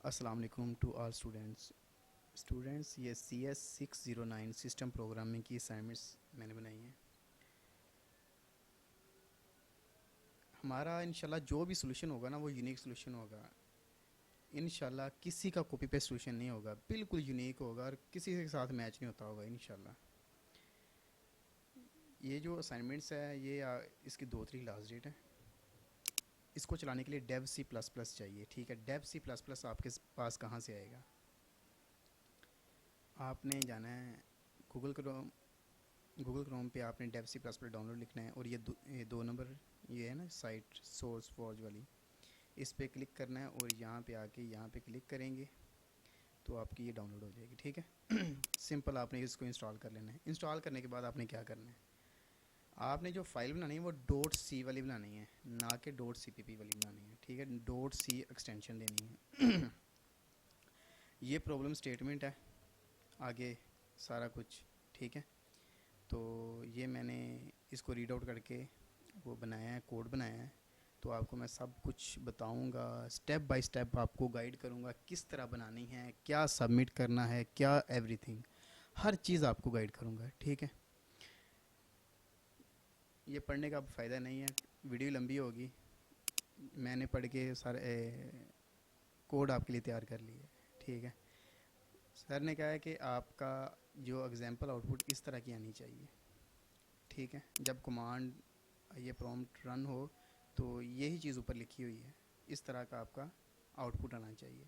अस्सलाम वालेकुम to all students ये CS609 सिस्टम प्रोग्रामिंग की असाइनमेंट्स मैंने बनाई हैं। हमारा इंशाल्लाह जो भी सोल्यूशन होगा ना वो यूनिक सोल्यूशन होगा। इंशाल्लाह किसी का कॉपी पेस्ट सोल्यूशन नहीं होगा, बिल्कुल यूनिक होगा और किसी के साथ मैच नहीं होता होगा इंशाल्लाह। ये जो असाइनमेंट्स है ये इसकी 2 तारीख लास्ट डेट है। इसको चलाने के लिए डेव सी प्लस प्लस चाहिए। ठीक है, डेव सी प्लस प्लस आपके पास कहाँ से आएगा? आपने जाना है गूगल क्रोम पे आपने Dev C plus plus download लिखना है और ये 2 नंबर ये है ना साइट सोर्स फॉर्ज वाली, इस पर क्लिक करना है और यहाँ पे आके यहाँ पे क्लिक करेंगे तो आपकी ये डाउनलोड हो जाएगी। ठीक है सिंपल आपने इसको इंस्टॉल कर लेना है। इंस्टॉल करने के बाद आपने क्या करना है, आपने जो फाइल बनानी है वो .c वाली बनानी है, ना कि .cpp वाली बनानी है। ठीक है, .c एक्सटेंशन देनी है ये प्रॉब्लम स्टेटमेंट है आगे सारा कुछ। ठीक है, तो ये मैंने इसको रीड आउट करके वो बनाया है, कोड बनाया है। तो आपको मैं सब कुछ बताऊंगा, स्टेप बाय स्टेप आपको गाइड करूंगा किस तरह बनानी है, क्या सबमिट करना है, क्या एवरीथिंग, हर चीज़ आपको गाइड करूंगा। ठीक है, ये पढ़ने का अब फ़ायदा नहीं है, वीडियो लंबी होगी। मैंने पढ़ के सारे कोड आपके लिए तैयार कर लिए। ठीक है, सर ने कहा है कि आपका जो एग्जाम्पल आउटपुट इस तरह की आनी चाहिए। ठीक है, जब कमांड ये प्रॉम्प्ट रन हो तो यही चीज़ ऊपर लिखी हुई है, इस तरह का आपका आउटपुट आना चाहिए।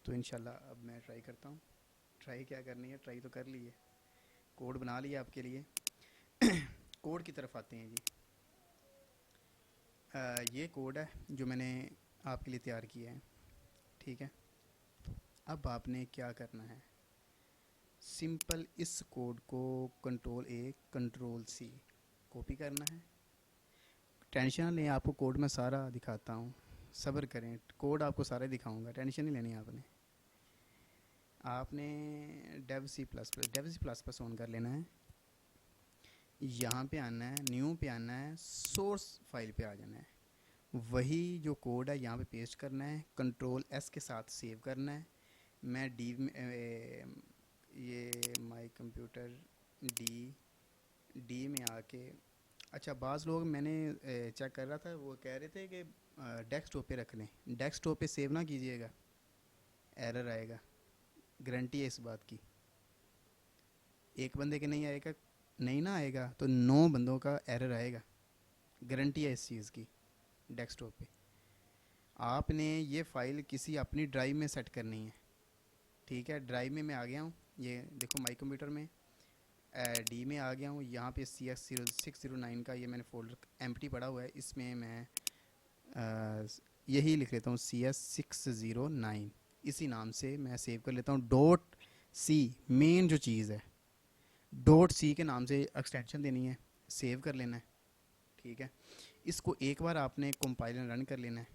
तो इंशाल्लाह अब मैं ट्राई करता हूँ। ट्राई क्या करनी है, ट्राई तो कर ली है, कोड बना लिया आपके लिए कोड की तरफ आते हैं जी। ये कोड है जो मैंने आपके लिए तैयार किया है। ठीक है, अब आपने क्या करना है, सिंपल इस कोड को Ctrl+A Ctrl+C कॉपी करना है। टेंशन नहीं, आपको कोड मैं सारा दिखाता हूँ, सब्र करें, कोड आपको सारे दिखाऊंगा, टेंशन नहीं लेनी आपने। आपने Dev C plus plus on कर लेना है, यहाँ पे आना है, न्यू पे आना है, सोर्स फाइल पे आ जाना है, वही जो कोड है यहाँ पे पेस्ट करना है, Ctrl+S के साथ सेव करना है। मैं डी ये माई कंप्यूटर डी में आके, अच्छा बाज़ लोग मैंने चेक कर रहा था वो कह रहे थे कि डेस्कटॉप पे रख लें, डेस्कटॉप पे सेव ना कीजिएगा, एरर आएगा। गारंटी है इस बात की, एक बंदे के नहीं आएगा, नहीं ना आएगा तो 9 बंदों का एरर आएगा, गारंटी है इस चीज़ की। डेस्कटॉप पे आपने ये फ़ाइल किसी अपनी ड्राइव में सेट करनी है। ठीक है, ड्राइव में मैं आ गया हूँ, ये देखो माई कंप्यूटर में डी में आ गया हूँ। यहाँ पे CS609 का ये मैंने फोल्डर एम्प्टी पड़ा हुआ है, इसमें मैं यही लिख लेता हूँ CS609, इसी नाम से मैं सेव कर लेता हूँ। .c मेन जो चीज़ है, .c के नाम से एक्सटेंशन देनी है, सेव कर लेना है। ठीक है, इसको एक बार आपने कंपाइल रन कर लेना है।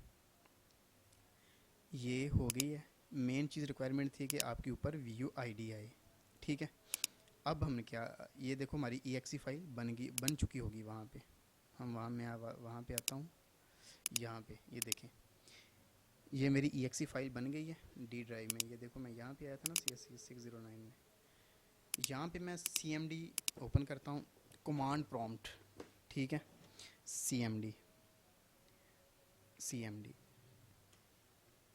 ये हो गई है, मेन चीज़ रिक्वायरमेंट थी कि आपके ऊपर व्यू आईडी आए। ठीक है, अब हमने क्या, ये देखो हमारी exe फाइल बन चुकी होगी वहाँ पे। हम वहाँ पे आता हूँ, यहाँ पे ये देखें, ये मेरी exe फाइल बन गई है डी ड्राइव में। ये देखो मैं यहाँ पे आया था ना CS609 में, यहाँ पे मैं cmd ओपन करता हूँ, कमांड प्रॉम्प्ट। ठीक है, cmd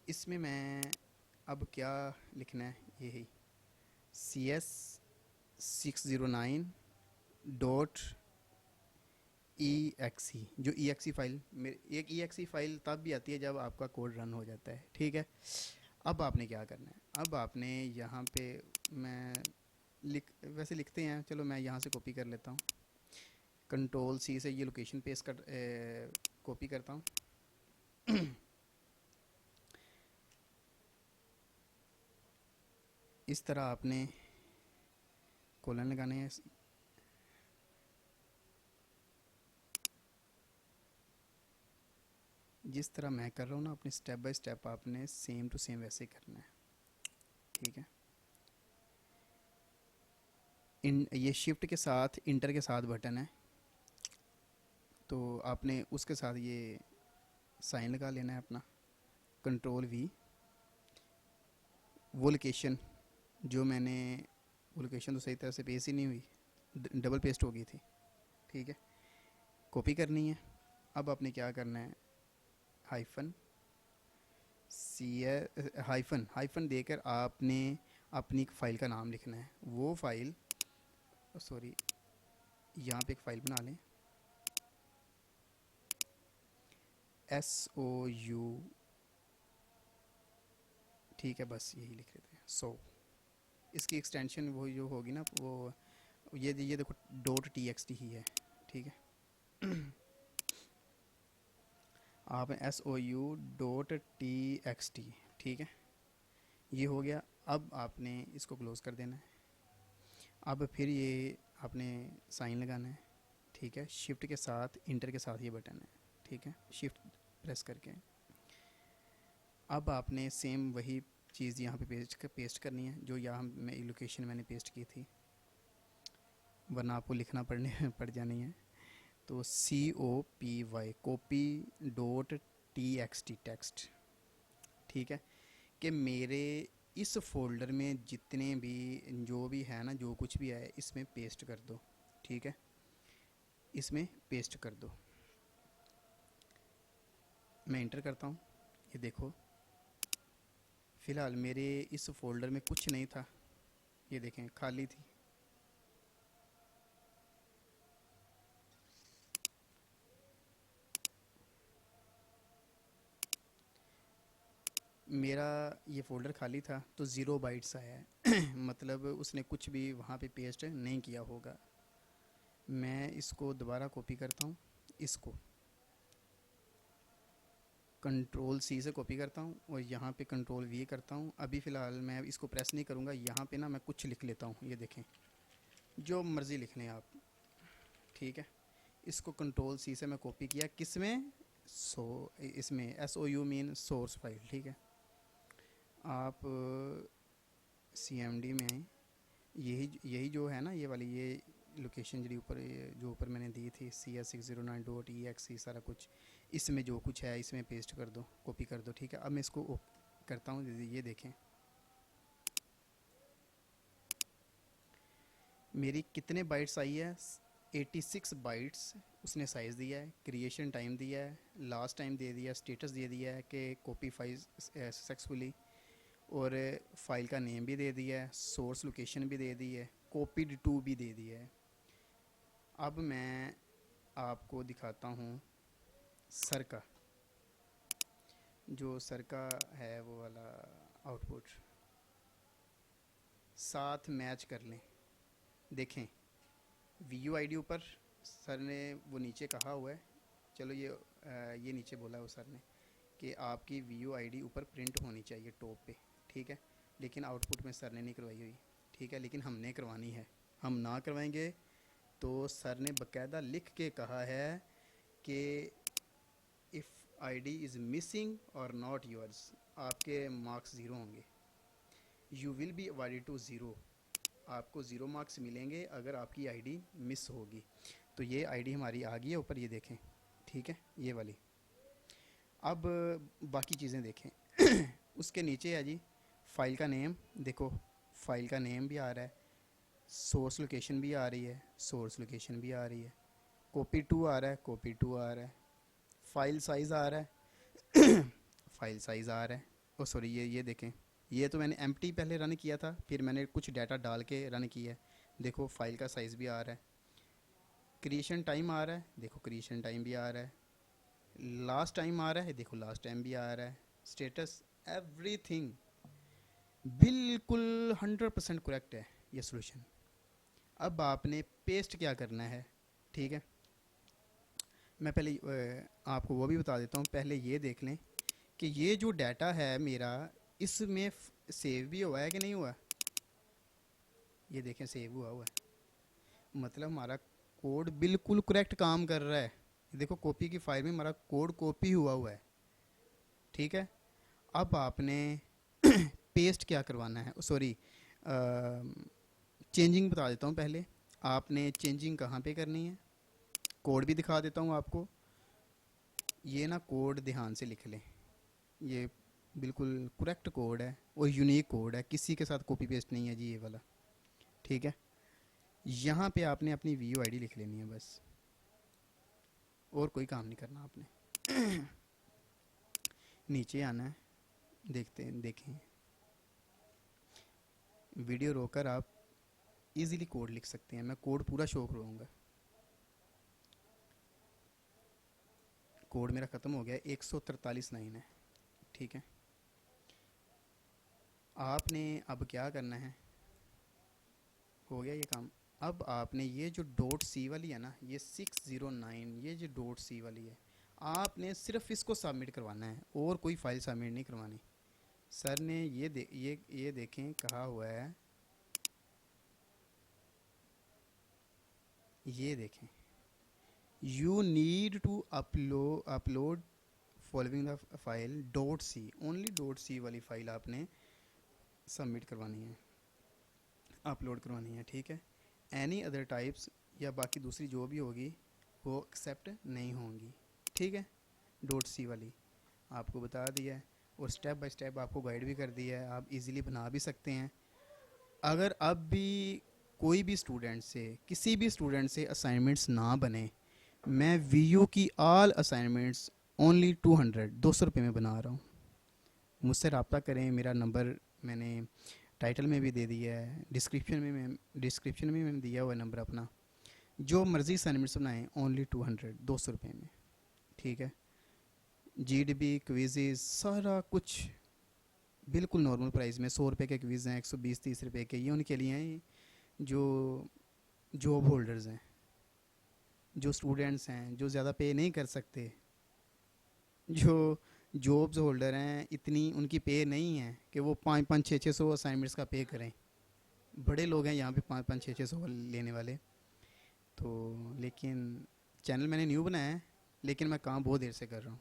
इसमें मैं अब क्या लिखना है, यही CS609 डॉट exe, जो exe फाइल, एक exe फाइल तब भी आती है जब आपका कोड रन हो जाता है। ठीक है, अब आपने क्या करना है, अब आपने यहाँ पे मैं वैसे लिखते हैं, चलो मैं यहाँ से कॉपी कर लेता हूँ, Ctrl+C से ये लोकेशन पेस्ट कर कॉपी करता हूँ इस तरह आपने कोलन लगाने हैं। जिस तरह मैं कर रहा हूँ ना, अपने स्टेप बाय स्टेप आपने सेम टू सेम वैसे करना है। ठीक है, ये शिफ्ट के साथ इंटर के साथ बटन है, तो आपने उसके साथ ये साइन लगा लेना है अपना, Ctrl+V, वो लोकेशन जो मैंने, वो लोकेशन तो सही तरह से पेस्ट ही नहीं हुई, डबल पेस्ट हो गई थी, ठीक है। कॉपी करनी है। अब आपने क्या करना है, हाइफन सी हाइफन हाइफन देकर आपने अपनी एक फ़ाइल का नाम लिखना है। वो फ़ाइल, सॉरी, यहाँ पे एक फ़ाइल बना लें, SOU, ठीक है, बस यही लिख लेते हैं। इसकी एक्सटेंशन वो जो होगी ना, वो ये देखो .txt ही है, ठीक है। आप SOU.txt, ठीक है, ये हो गया। अब आपने इसको क्लोज़ कर देना है। अब फिर ये आपने साइन लगाना है, ठीक है, शिफ्ट के साथ, इंटर के साथ ये बटन है, ठीक है, शिफ्ट प्रेस करके। अब आपने सेम वही चीज़ यहाँ पे पेस्ट करनी है जो यहाँ में लोकेशन मैंने पेस्ट की थी, वरना आपको लिखना पड़ जानी है। तो COPY, copy.txt, टेक्स्ट, ठीक है, कि मेरे इस फोल्डर में जितने भी जो भी है ना, जो कुछ भी है इसमें पेस्ट कर दो, ठीक है, इसमें पेस्ट कर दो। मैं इंटर करता हूँ, ये देखो फ़िलहाल मेरे इस फोल्डर में कुछ नहीं था, ये देखें खाली थी। मेरा ये फ़ोल्डर खाली था तो 0 बाइट्स आया है मतलब उसने कुछ भी वहाँ पे पेस्ट नहीं किया होगा। मैं इसको दोबारा कॉपी करता हूँ, इसको Ctrl+C से कॉपी करता हूँ और यहाँ पे Ctrl+V करता हूँ। अभी फ़िलहाल मैं इसको प्रेस नहीं करूँगा, यहाँ पे ना मैं कुछ लिख लेता हूँ, ये देखें, जो मर्ज़ी लिख लें आप, ठीक है। इसको Ctrl+C से मैं कॉपी किया, किस में, इसमें SOU मीन सोर्स फाइल, ठीक है। आप CMD में यही जो है ना, ये वाली ये लोकेशन जो ऊपर मैंने दी थी CS609.exe, सारा कुछ इसमें जो कुछ है इसमें पेस्ट कर दो, कॉपी कर दो, ठीक है। अब मैं इसको करता हूँ, ये देखें मेरी कितने बाइट्स आई है, 86 बाइट्स उसने साइज़ दिया है, क्रिएशन टाइम दिया है, लास्ट टाइम दे दिया, स्टेटस दे दिया है कि कॉपी फाइल सक्सेसफुली, और फाइल का नेम भी दे दिया है, सोर्स लोकेशन भी दे दी है, कॉपीड टू भी दे दिया है। अब मैं आपको दिखाता हूँ सर का, जो सर का है वो वाला आउटपुट, साथ मैच कर लें। देखें VUID ऊपर सर ने वो नीचे कहा हुआ है, चलो ये नीचे बोला है वो सर ने कि आपकी VUID ऊपर प्रिंट होनी चाहिए टॉप पे, ठीक है, लेकिन आउटपुट में सर ने नहीं करवाई हुई, ठीक है, लेकिन हमने करवानी है। हम ना करवाएंगे तो सर ने बकायदा लिख के कहा है कि इफ़ ID इज़ मिसिंग और नॉट योर्स, आपके मार्क्स ज़ीरो होंगे, you will be avoided to zero, आपको ज़ीरो मार्क्स मिलेंगे अगर आपकी ID मिस होगी। तो ये ID हमारी आ गई है ऊपर, ये देखें, ठीक है, ये वाली। अब बाकी चीज़ें देखें उसके नीचे है जी फ़ाइल का नेम, देखो फ़ाइल का नेम भी आ रहा है, सोर्स लोकेशन भी आ रही है, सोर्स लोकेशन भी आ रही है, कॉपी टू आ रहा है, कॉपी टू आ रहा है, फ़ाइल साइज़ आ रहा है फ़ाइल साइज़ आ रहा है। ओ सॉरी, ये देखें, ये तो मैंने एम्प्टी पहले रन किया था, फिर मैंने कुछ डाटा डाल के रन किया है, देखो फ़ाइल का साइज़ भी आ रहा है, क्रिएशन टाइम आ रहा है, देखो क्रिएशन टाइम भी आ रहा है, लास्ट टाइम आ रहा है, देखो लास्ट टाइम भी आ रहा है, स्टेटस, एवरीथिंग बिल्कुल 100% करेक्ट है ये सॉल्यूशन। अब आपने पेस्ट क्या करना है, ठीक है, मैं पहले आपको वो भी बता देता हूँ। पहले ये देख लें कि ये जो डाटा है मेरा, इसमें सेव भी हुआ है कि नहीं हुआ, ये देखें सेव हुआ है, मतलब हमारा कोड बिल्कुल करेक्ट काम कर रहा है। देखो कॉपी की फाइल में हमारा कोड कॉपी हुआ है, ठीक है। अब आपने पेस्ट क्या करवाना है, सॉरी चेंजिंग बता देता हूँ पहले। आपने चेंजिंग कहाँ पे करनी है, कोड भी दिखा देता हूँ आपको। ये ना कोड ध्यान से लिख लें, ये बिल्कुल करेक्ट कोड है और यूनिक कोड है, किसी के साथ कॉपी पेस्ट नहीं है जी ये वाला। ठीक है, यहाँ पे आपने अपनी वीओ आईडी लिख लेनी है बस, और कोई काम नहीं करना आपने। नीचे आना है, देखते हैं, देखें, वीडियो रोककर आप इजीली कोड लिख सकते हैं। मैं कोड पूरा शो करूँगा। कोड मेरा ख़त्म हो गया, 143 लाइन है। ठीक है, आपने अब क्या करना है, हो गया ये काम। अब आपने ये जो डॉट सी वाली है ना, ये 609, ये जो डॉट सी वाली है, आपने सिर्फ इसको सबमिट करवाना है और कोई फाइल सबमिट नहीं करवानी। सर ने ये देखें कहा हुआ है, ये देखें, you need to upload following the file dot C, only dot C वाली फाइल आपने सबमिट करवानी है, अपलोड करवानी है। ठीक है, एनी अदर टाइप्स या बाकी दूसरी जो भी होगी वो एक्सेप्ट नहीं होंगी। ठीक है, डॉट सी वाली आपको बता दिया है और स्टेप बाय स्टेप आपको गाइड भी कर दिया है, आप इजीली बना भी सकते हैं। अगर अब भी कोई भी स्टूडेंट से, किसी भी स्टूडेंट से असाइनमेंट्स ना बने, मैं वीयू की ऑल असाइनमेंट्स ओनली 200 रुपये में बना रहा हूँ। मुझसे रब्ता करें, मेरा नंबर मैंने टाइटल में भी दे दिया है, डिस्क्रिप्शन में मैंने दिया हुआ है नंबर अपना। जो मर्ज़ी असाइनमेंट्स बनाएं ओनली 200 में। ठीक है, जीडीबी क्विज़ेस सारा कुछ बिल्कुल नॉर्मल प्राइस में। 100 रुपये के क्विज़ हैं, 120-30 रुपये के, ये उनके लिए हैं जो जॉब होल्डर्स हैं, जो स्टूडेंट्स हैं, जो ज़्यादा पे नहीं कर सकते, जो जॉब्स होल्डर हैं, इतनी उनकी पे नहीं है कि वो 500-600 असाइनमेंट्स का पे करें। बड़े लोग हैं यहाँ पे 500-600 लेने वाले। तो लेकिन चैनल मैंने न्यू बनाया है, लेकिन मैं काम बहुत देर से कर रहा हूँ।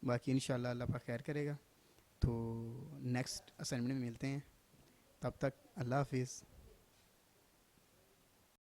बाकी इंशाल्लाह अल्लाह पाक खैर करेगा। तो नेक्स्ट असाइनमेंट में मिलते हैं, तब तक अल्लाह हाफिज़।